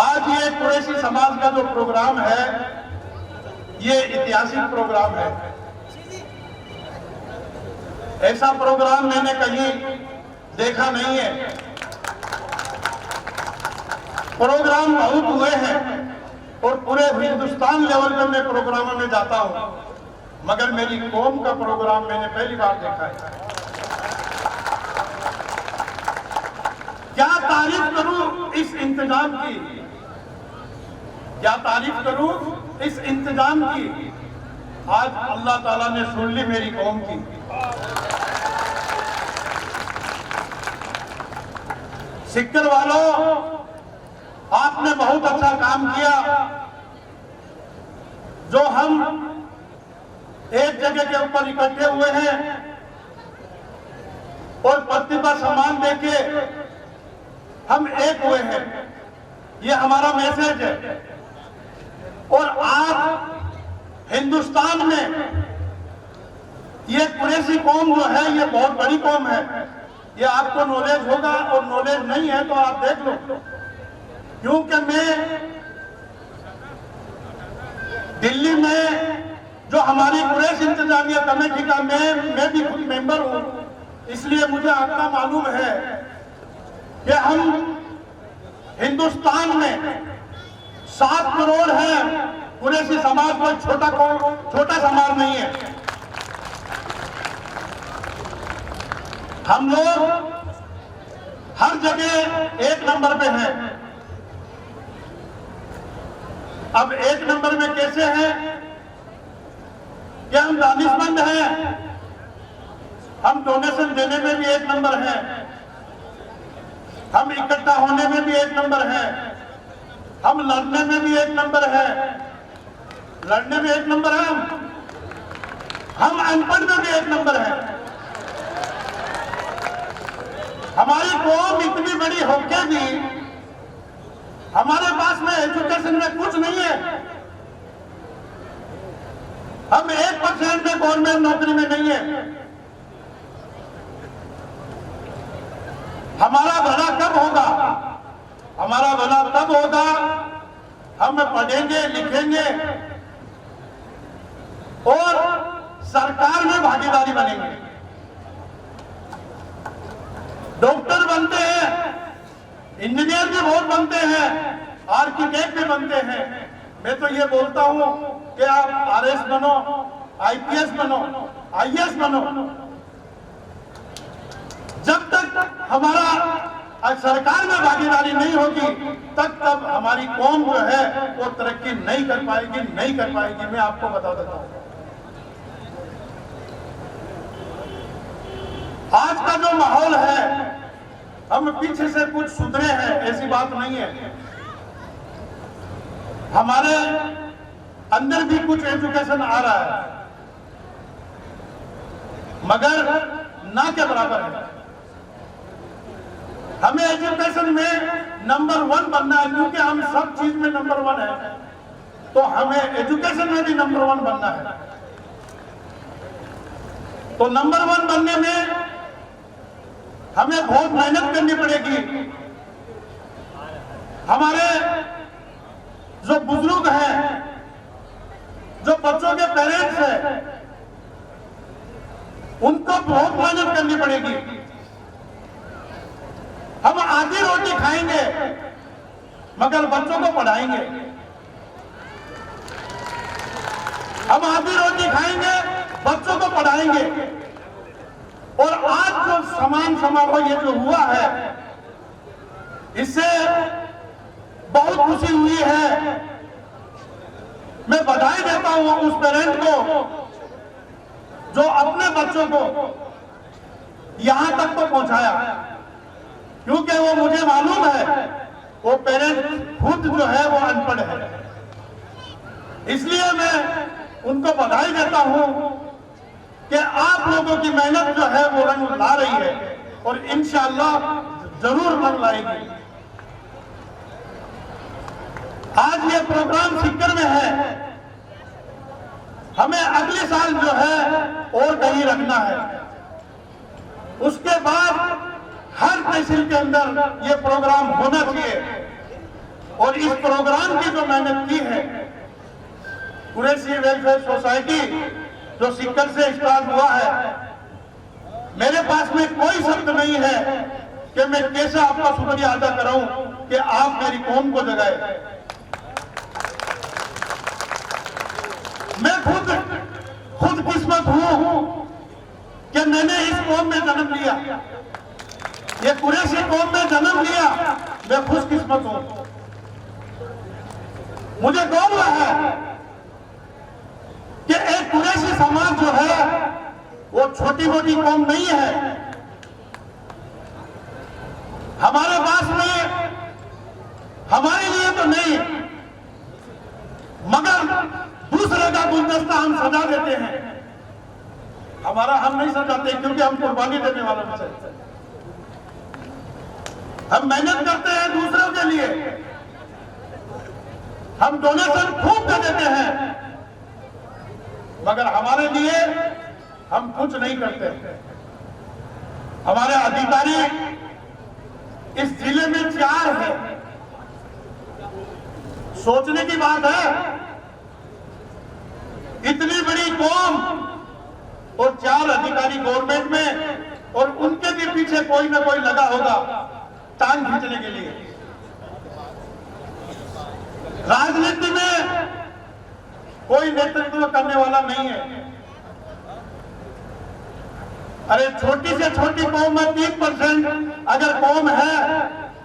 आज ये कुरैशी समाज का जो प्रोग्राम है ये ऐतिहासिक प्रोग्राम है। ऐसा प्रोग्राम मैंने कहीं देखा नहीं है। प्रोग्राम बहुत हुए हैं और पूरे हिंदुस्तान लेवल पे मैं प्रोग्रामों में जाता हूं, मगर मेरी कौम का प्रोग्राम मैंने पहली बार देखा है। क्या तारीफ करूं इस इंतजाम की, क्या तारीफ करूं इस इंतजाम की। आज अल्लाह ताला ने सुन ली मेरी कौम की। सिक्कर वालों, आपने बहुत अच्छा काम किया। जो हम एक जगह के ऊपर इकट्ठे हुए हैं और प्रतिभा सम्मान देके हम एक हुए हैं, ये हमारा मैसेज है। और आज हिंदुस्तान में ये कुरैशी कौम जो है ये बहुत बड़ी कौम है। ये आपको नॉलेज होगा और नॉलेज नहीं है तो आप देख लो, क्योंकि मैं दिल्ली में जो हमारी कुरैशी इंतजामिया कमेटी का मैं भी खुद मेंबर हूं, इसलिए मुझे आपका मालूम है कि हम हिंदुस्तान में 7 करोड़ है। कुरैशी समाज कोई छोटा समाज नहीं है। हम लोग हर जगह एक नंबर पे हैं। अब एक नंबर में कैसे हैं कि हम दानिशमंद हैं, हम डोनेशन देने में भी एक नंबर हैं, हम इकट्ठा होने में भी एक नंबर हैं, हम लड़ने में भी एक नंबर है, लड़ने में एक नंबर है, हम अनपढ़ में भी एक नंबर है। हमारी कौम इतनी बड़ी होके भी हमारे पास में एजुकेशन में कुछ नहीं है। हम 1% में गवर्नमेंट नौकरी में नहीं है। हमारा भला कब होगा? हमारा भला तब होगा हम पढ़ेंगे, लिखेंगे और सरकार में भागीदारी बनेंगे। डॉक्टर बनते हैं, इंजीनियर भी बहुत बनते हैं, आर्किटेक्ट भी बनते हैं। मैं तो ये बोलता हूं कि आप आरएस बनो, आईपीएस बनो, आईएएस बनो। जब तक हमारा सरकार में भागीदारी नहीं होगी तब हमारी कौम जो है वो तरक्की नहीं कर पाएगी। मैं आपको बता देता हूं, आज का जो माहौल है, हम पीछे से कुछ सुधरे हैं ऐसी बात नहीं है। हमारे अंदर भी कुछ एजुकेशन आ रहा है, मगर ना के बराबर है। हमें एजुकेशन में नंबर 1 बनना है, क्योंकि हम सब चीज में नंबर 1 है, तो हमें एजुकेशन में भी नंबर 1 बनना है। तो नंबर 1 बनने में हमें बहुत मेहनत करनी पड़ेगी। हमारे जो बुजुर्ग हैं, जो बच्चों के पेरेंट्स हैं, उनको बहुत मेहनत करनी पड़ेगी। हम आधी रोटी खाएंगे मगर बच्चों को पढ़ाएंगे। हम आधी रोटी खाएंगे, बच्चों को पढ़ाएंगे। और आज जो समान समारोह ये जो हुआ है, इससे बहुत खुशी हुई है। मैं बधाई देता हूं उस पेरेंट को जो अपने बच्चों को यहां तक तो पहुंचाया, क्योंकि वो मुझे मालूम है वो पेरेंट खुद जो है वो अनपढ़ है। इसलिए मैं उनको बधाई देता हूं कि आप लोगों की मेहनत जो है वो रंग ला रही है और इंशाअल्लाह जरूर रंग लाएगी। आज ये प्रोग्राम सीकर में है, हमें अगले साल जो है और कहीं रखना है। उसके बाद हर तहसील के अंदर ये प्रोग्राम होना चाहिए। और इस प्रोग्राम की जो मेहनत की है कुरैशी वेलफेयर सोसाइटी जो सीकर से स्टार्ट हुआ है, मेरे पास में कोई शब्द नहीं है कि मैं कैसे आपका शुक्रिया अदा कराऊं कि आप मेरी कौम को जगाए। मैं खुद किस्मत हूं कि मैंने इस कौम में जन्म लिया, ये कुरैशी कौम में जन्म लिया। मैं खुशकिस्मत हूं। मुझे गौरव है कि एक कुरैशी समाज जो है वो छोटी मोटी कौम नहीं है। हमारे पास में हमारे लिए तो नहीं, मगर दूसरे का गुलदस्ता हम सजा देते हैं। हमारा हम नहीं सजाते, क्योंकि हम कुर्बानी देने वालों में से हम मेहनत करते हैं दूसरों के लिए, हम डोनेशन खूब दे देते हैं, मगर हमारे लिए हम कुछ नहीं करते। हमारे अधिकारी इस जिले में 4 है। सोचने की बात है, इतनी बड़ी कौम और 4 अधिकारी गवर्नमेंट में, और उनके भी पीछे कोई ना कोई लगा होगा टांग खींचने के लिए। राजनीति में कोई नेतृत्व करने वाला नहीं है। अरे छोटी से छोटी कौम में 3% अगर कौम है,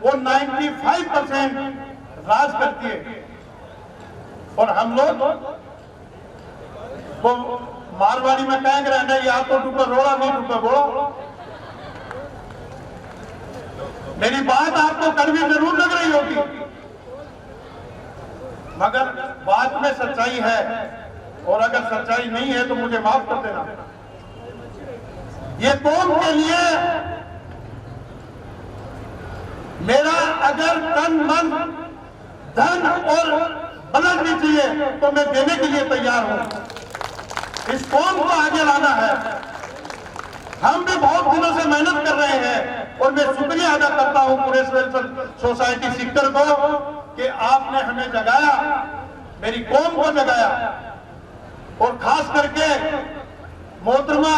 वो 95% राज करती है। और हम लोग वो मारवाड़ी में कह रहे हैं, या तो डूबे रोड़ा नहीं डूबे बोलो। मेरी बात आपको कड़वी जरूर लग रही होगी, मगर बात में सच्चाई है। और अगर सच्चाई नहीं है तो मुझे माफ कर देना। ये कौम के लिए मेरा अगर तन मन धन और बलद भी चाहिए तो मैं देने के लिए तैयार हूं। इस कौम को आगे लाना है। हम भी बहुत दिनों से मेहनत कर रहे हैं, और मैं शुक्रिया अदा करता हूं कुरैश वेलफेयर सोसाइटी सेक्टर को कि आपने हमें जगाया, मेरी कौम को जगाया। और खास करके मोहतरमा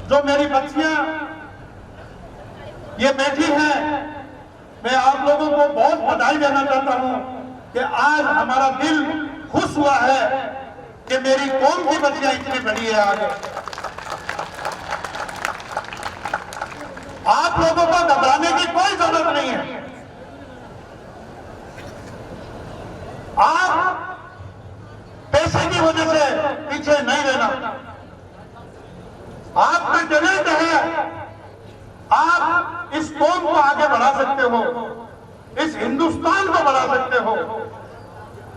जो मेरी बच्चियां ये बैठी हैं, मैं आप लोगों को बहुत बधाई देना चाहता हूं कि आज हमारा दिल खुश हुआ है कि मेरी कौम की बच्चियां इतनी बड़ी है आगे। आप लोगों को घबराने की कोई जरूरत नहीं है। आप पैसे की वजह से पीछे नहीं रहना। आप में टैलेंट है, आप इस कौम को आगे बढ़ा सकते हो, इस हिंदुस्तान को बढ़ा सकते हो।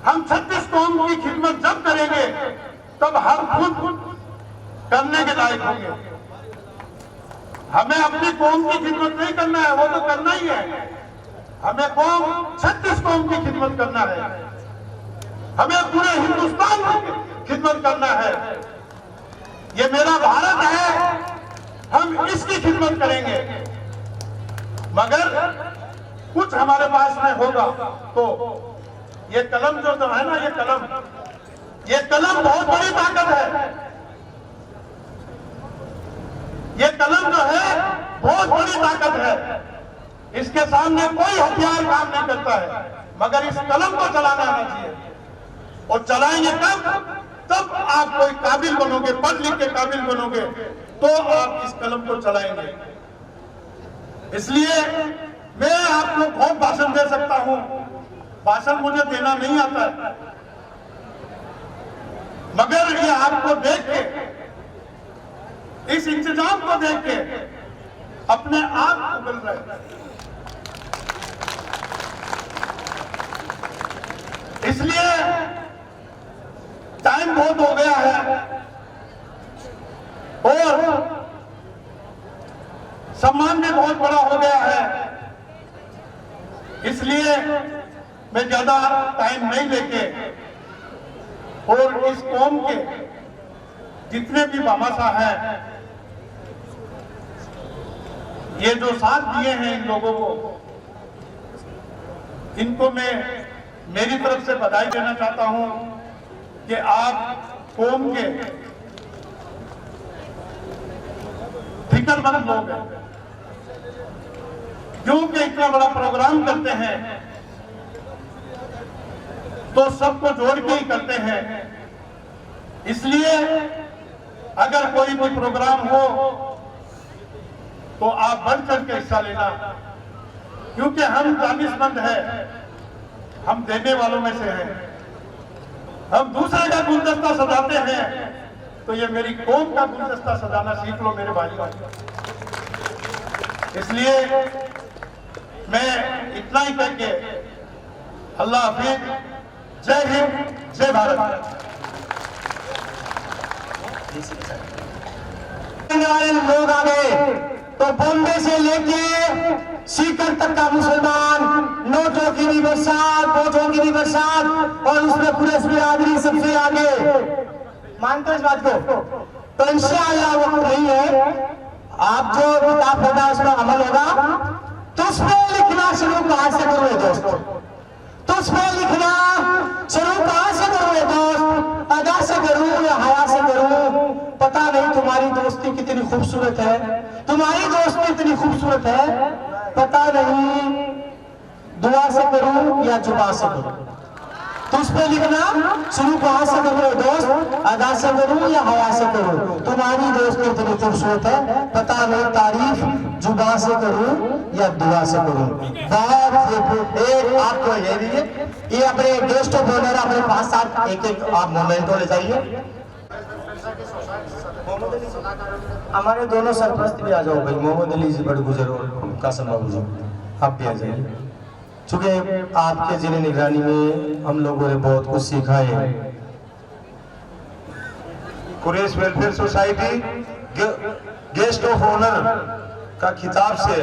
हम 36 कौम की खिदमत जब करेंगे तब हम खुद करने के लायक होंगे। हमें अपनी कौम की खिदमत नहीं करना है, वो तो करना ही है। हमें कौम 36 कौम की खिदमत करना है, हमें पूरे हिंदुस्तान की खिदमत करना है। ये मेरा भारत है, हम इसकी खिदमत करेंगे। मगर कुछ हमारे पास में होगा तो ये कलम जो है ना, ये कलम बहुत बड़ी ताकत है। ये कलम जो है बहुत बड़ी ताकत है। इसके सामने कोई हथियार काम नहीं करता है, मगर इस कलम को चलाना आना चाहिए। और चलाएंगे तब आप कोई काबिल बनोगे, पढ़ लिख के काबिल बनोगे, तो आप इस कलम को चलाएंगे। इसलिए मैं आपको बहुत भाषण दे सकता हूं, भाषण मुझे देना नहीं आता है, मगर ये आपको देख के, इस इंतजाम को देख के अपने आप उबल रहे। इसलिए टाइम बहुत हो गया है और सम्मान भी बहुत बड़ा हो गया है। इसलिए मैं ज्यादा टाइम नहीं लेके और इस कौम के जितने भी भामाशाह हैं, ये जो साथ दिए हैं इन लोगों को, इनको मैं मेरी तरफ से बधाई देना चाहता हूं कि आप कौम के फिक्रमंद लोग हैं। क्योंकि इतना बड़ा प्रोग्राम करते हैं तो सबको जोड़ के ही करते हैं। इसलिए अगर कोई भी प्रोग्राम हो तो आप बढ़ चढ़ के हिस्सा लेना, क्योंकि हम दानिशमंद हैं, हम देने वालों में से हैं। हम दूसरे का गुलदस्ता सजाते हैं तो ये मेरी कौम का गुलदस्ता सजाना सीख लो मेरे भाइयों। इसलिए मैं इतना ही कह के अल्लाह हाफिज, जय हिंद, जय भारत। वाले लोग आ गए तो बॉम्बे से लेके सीकर तक का मुसलमान, नोटों की भी बरसात, वोटों की भी बरसात, और उसमें पूरे बिरादरी सबसे आगे। मानते हो इस बात को? तो इंशाअल्लाह वो नहीं है, आप जो किताब पढ़ा उसमें अमल होगा। तो उसमें लिखना शुरू कहां से करोगे दोस्तों? तो उसमें लिखना शुरू कहां से करोगे दोस्त? अदा से करूं या हया से करूं? पता नहीं तुम्हारी दोस्ती कितनी खूबसूरत है, तुम्हारी दोस्ती इतनी खूबसूरत है, पता नहीं दुआ से करूं या जुबा से करूं। तो उस पर लिखना शुरू कहां से करो दोस्त? अदा से करूं या हया से करूं? तुम्हारी दोस्ती इतनी खूबसूरत है, पता नहीं तारीफ जुबा से करूं या दुआ से करूं। बहुत एक आपको ये दीजिए, ये अपने गेस्ट ऑफ ऑनर अपने पास साथ एक एक आप मोमेंटो ले जाइए। हमारे दोनों सरपरस्त भी आ जाओ भाई, मोहम्मद अली जी बड़ गुजर और कासम बाबू जी आप भी आ जाइए। चूंकि आपके जिले निगरानी में हम लोगों ने बहुत कुछ सीखा है। Quraish welfare society guest of honour का खिताब से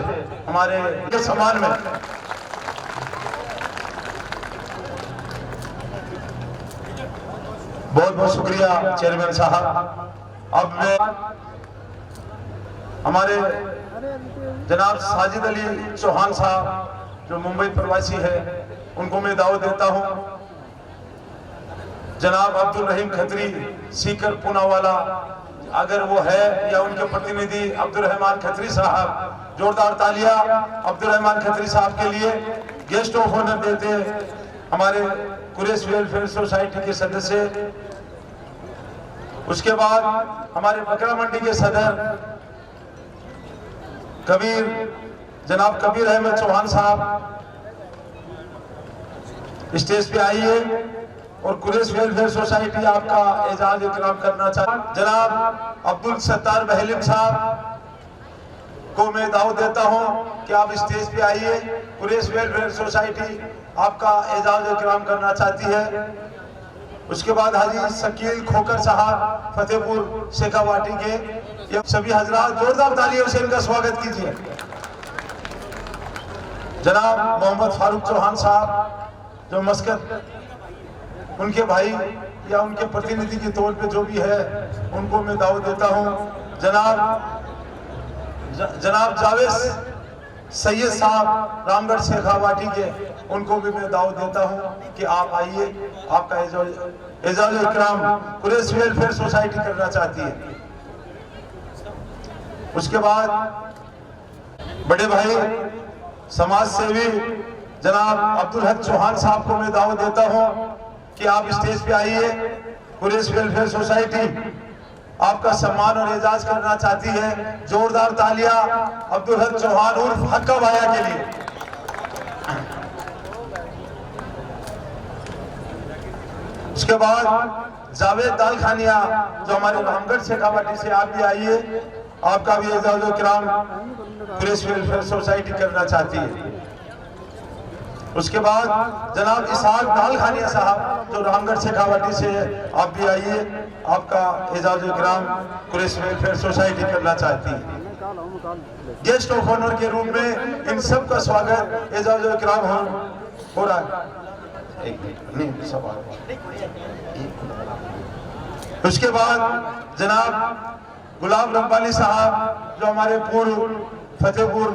हमारे के सम्मान में बहुत बहुत शुक्रिया चेयरमैन साहब। अब मैं हमारे जनाब साजिद अली चौहान साहब जो मुंबई प्रवासी है, उनको मैं दावत देता हूं। जनाब अब्दुल रहीम खत्री सीकर पूनावाला, अगर वो है, या उनके प्रतिनिधि अब्दुल रहमान खत्री साहब, जोरदार तालियां अब्दुल रहमान खत्री साहब के लिए। गेस्ट ऑफ ऑनर देते हमारे कुरैश वेलफेयर सोसाइटी के सदस्य। उसके बाद हमारे बकरा मंडी के सदर कबीर, जनाब कबीर अहमद चौहान साहब स्टेज पे आइए और कुरैश वेलफेयर सोसाइटी आपका एजाज इकराम करना चाहता। जनाब अब्दुल सत्तार बहलिम साहब को मैं दावत देता हूं कि आप स्टेज पे आइए। कुरैश वेलफेयर सोसाइटी आपका एजाज इकराम करना चाहती है। उसके बाद हाजी शकील खोकर साहब फतेहपुर शेखावाटी के, ये सभी हजरात जोरदार तालियों से इनका स्वागत कीजिए। जनाब मोहम्मद फारूक चौहान साहब जो मस्कत, उनके भाई या उनके प्रतिनिधि के तौर पे जो भी है, उनको मैं दावत देता हूं। जनाब जावेद सैयद साहब रामगढ़ शेखावाटी के, उनको भी मैं दावत देता हूं कि आप आइए, आपका एजाज इकराम कुरैश वेलफेयर सोसाइटी करना चाहती है। उसके बाद बड़े भाई समाज सेवी जनाब अब्दुल हक चौहान साहब को मैं दावत देता हूं कि आप स्टेज पे आइए। कुरैश वेलफेयर सोसाइटी आपका सम्मान और एजाज करना चाहती है। जोरदार तालियां अब्दुल हक चौहान उर्फ हक्का भाया के लिए। उसके बाद जावेद दालखानिया जो हमारे रामगढ़ शेखावाटी से, आप भी आइए, आपका भी एजाज इकराम कुरैश वेलफेयर सोसाइटी करना चाहती है। उसके बाद जनाब इसहाक दालखानिया साहब जो रामगढ़ शेखावाटी से है, आप भी आइए, आपका एजाज इकराम कुरैश वेलफेयर सोसाइटी करना चाहती है। गेस्ट ऑफ ऑनर के रूप में इन सब का स्वागत एजाज इकराम हो रहा है। उसके बाद जनाब गुलाब रब्बानी साहब जो हमारे पूर्व फतेहपुर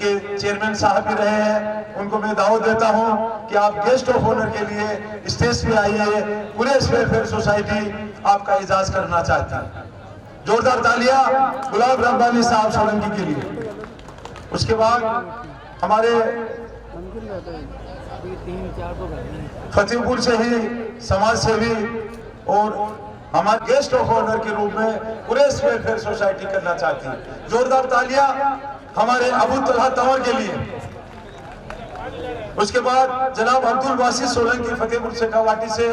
के चेयरमैन साहब भी रहे हैं, उनको मैं दावत देता हूं कि आप गेस्ट ऑफ ऑनर के लिए स्टेज पे आइए। कुरैश वेलफेयर सोसाइटी आपका एजाज करना चाहती है। जोरदार तालियां गुलाब रब्बानी साहब सोलंकी के लिए। उसके बाद हमारे फतेहपुर से ही समाज सेवी और हमारे गेस्ट ऑफ ऑनर के रूप में कुरैश वेलफेयर सोसाइटी करना चाहती है। जोरदार तालियां हमारे अबू तलहा तंवर के लिए। उसके बाद जनाब अब्दुल वासी सोलंकी फतेहपुर शेखावाटी से,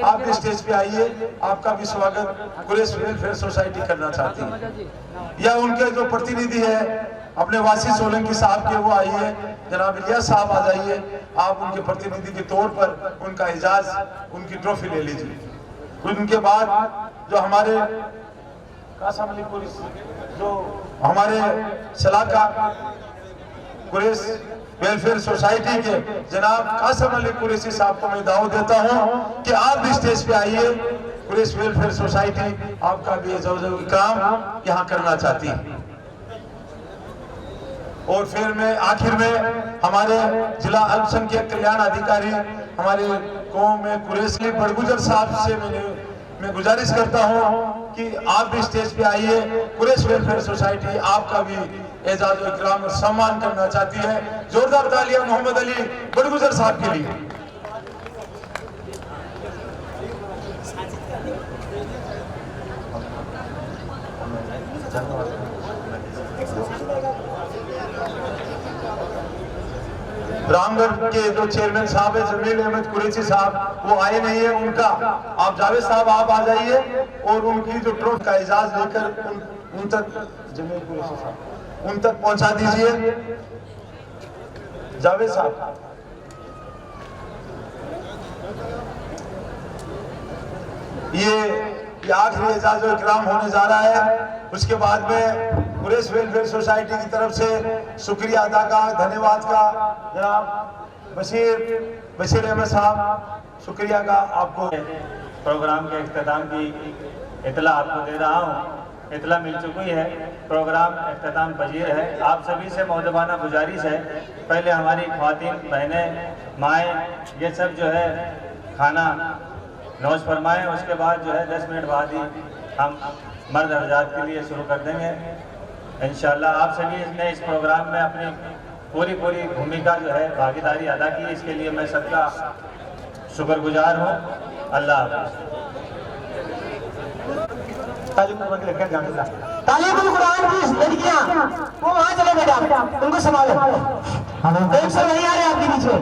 आप भी स्टेज पे आइए, आपका भी स्वागत कुरैश वेलफेयर सोसाइटी करना चाहती है। या उनके जो प्रतिनिधि है अपने वासी सोलंकी साहब के, वो आइए। जनाब इलियास साहब आ जाइए, आप उनके प्रतिनिधि के तौर पर उनका एजाज, उनकी ट्रॉफी ले लीजिए। उनके बाद जो हमारे कासम अली पुलिस, जो हमारे सलाका कुरैश वेलफेयर सोसाइटी के जनाब कासम अली कुरैशी साहब को मैं दावत देता हूं कि आप भी स्टेज पे आइए। कुरैश वेलफेयर सोसाइटी आपका भी एजाज इकराम यहां करना चाहती है। और फिर मैं आखिर में हमारे जिला अल्पसंख्यक कल्याण अधिकारी हमारे कौम में कुरैश बड़गुजर साहब से मैं गुजारिश करता हूं कि आप भी स्टेज पे आइए। कुरैश वेलफेयर सोसाइटी आपका भी एजाज इकराम और सम्मान करना चाहती है। जोरदार तालियां मोहम्मद अली बड़गुजर साहब के लिए। रामगढ़ के जो चेयरमैन साहब है जमील अहमद कुरैशी साहब, वो आए नहीं है। उनका आप जावेद साहब आप आ जाइए और उनकी जो ट्रॉफी का एजाज लेकर उन तक जमील कुरैशी साहब उन तक पहुंचा दीजिए। जावेद साहब ये आखिरी एजाज इकराम होने जा रहा है। उसके बाद में कुरैश वेलफेयर सोसाइटी की तरफ से शुक्रिया अदा का, धन्यवाद का जनाब बशीर अहमद साहब, शुक्रिया का आपको। प्रोग्राम के इख्तिताम की इतला आपको दे रहा हूँ इतला मिल चुकी है। प्रोग्राम अख्ताम पजीर है। आप सभी से मौदबाना गुजारिश है, पहले हमारी ख्वातीन बहनें माएँ ये सब जो है खाना नौश फरमाएँ, उसके बाद जो है 10 मिनट बाद ही हम मर्द हज़रात के लिए शुरू कर देंगे इंशाअल्लाह। आप सभी ने इस प्रोग्राम में अपनी पूरी भूमिका जो है भागीदारी अदा की, इसके लिए मैं सबका शुक्रगुजार हूँ। अल्लाह हाफ़िज़। तालीमुल कुरान की लड़कियां वो वहां चले बेटा, उनको संभालो। एक सौ नहीं आ रहे आपके पीछे।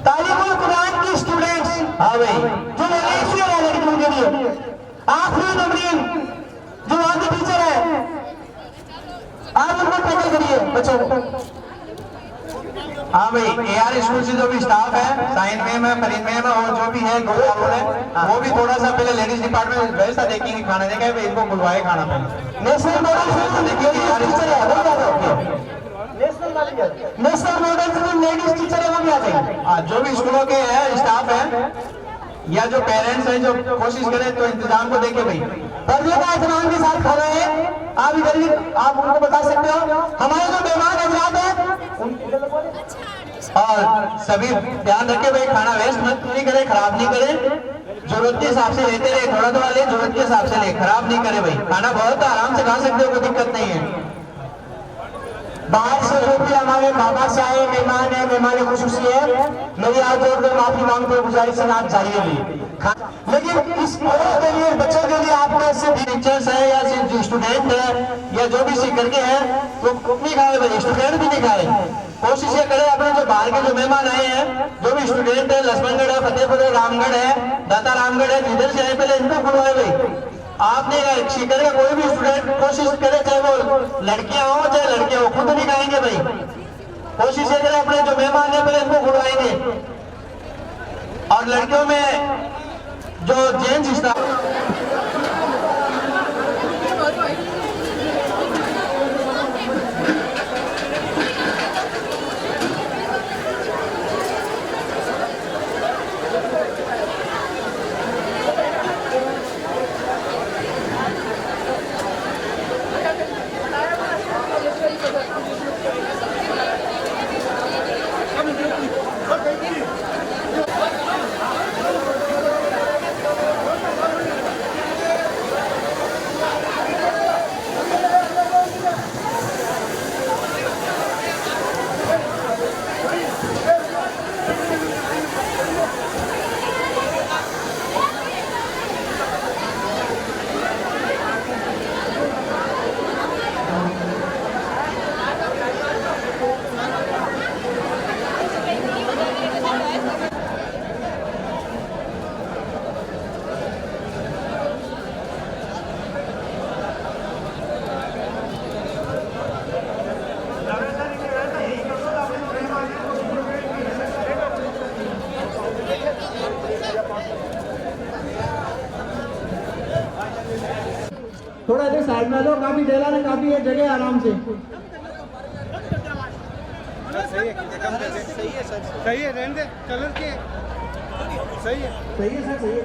तालीमुल कुरान की स्टूडेंट्स, हाँ भाई, जो मलेशिया है लड़कियों के लिए आखिरी नंबरिंग जो वहां के टीचर है, आप उनको टैकल करिए बच्चों को। हाँ भाई, AR स्कूल से जो भी स्टाफ है, साइन मैम है, फरीद मैम है और जो भी है ग्रुप है, वो भी थोड़ा सा पहले लेडीज डिपार्टमेंट व्यवस्था देखेंगे, खाना देखेंगे भाई, इनको बुलवाए खाना पहले। नेशनल मॉडल स्कूल देखिए टीचर है वो क्या करोगे? National model school ladies teacher है वो भी आ जाएंगे। जो भी स्कूलों के है स्टाफ है या जो पेरेंट्स हैं जो कोशिश करें तो इंतजाम को देखे भाई। पर्दे का एहतराम के साथ खाना है, आप इधर भी आप उनको बता सकते हो। हमारे जो मेहमान हजरात हैं और सभी ध्यान रखे भाई, खाना वेस्ट मत नहीं करे, खराब नहीं करे, जरूरत के हिसाब से लेते रहे, थोड़ा थोड़ा ले, जरूरत के हिसाब से ले, खराब नहीं करे भाई। खाना बहुत आराम से खा सकते हो, कोई दिक्कत नहीं है। बाहर से जो भी हमारे बाबा से आए मेहमान है, मेहमान खुशूसी है, मेरी हाथ जोड़कर माफी मांगते हुए गुजारिश है आप जाइए भी। लेकिन इस के लिए बच्चों के लिए आपने से टीचर्स है या जो स्टूडेंट है या जो भी सीकर के हैं वो नहीं खाए भाई, स्टूडेंट भी नहीं खाए। कोशिश ये करें अपने जो बाहर के जो मेहमान आए हैं, जो भी स्टूडेंट है, लक्ष्मणगढ़ है, फतेहपुर है, रामगढ़ है, दाता रामगढ़ है, जिधर से आए पहले इनको बुलवाए भाई। आपने सीकर का कोई भी स्टूडेंट कोशिश करे, चाहे वो लड़कियां हो चाहे लड़के हो, खुद नहीं खाएंगे भाई। कोशिश ये करें अपने जो मेहमान है पहले इनको बुलवाएंगे। और लड़कियों में जो जेंट्स स्टाफ थोड़ा इधर साइड में लो, काफी डेला ने काफी है जगह आराम से। सही है रहने दे, कलर के सही है सर, सही है।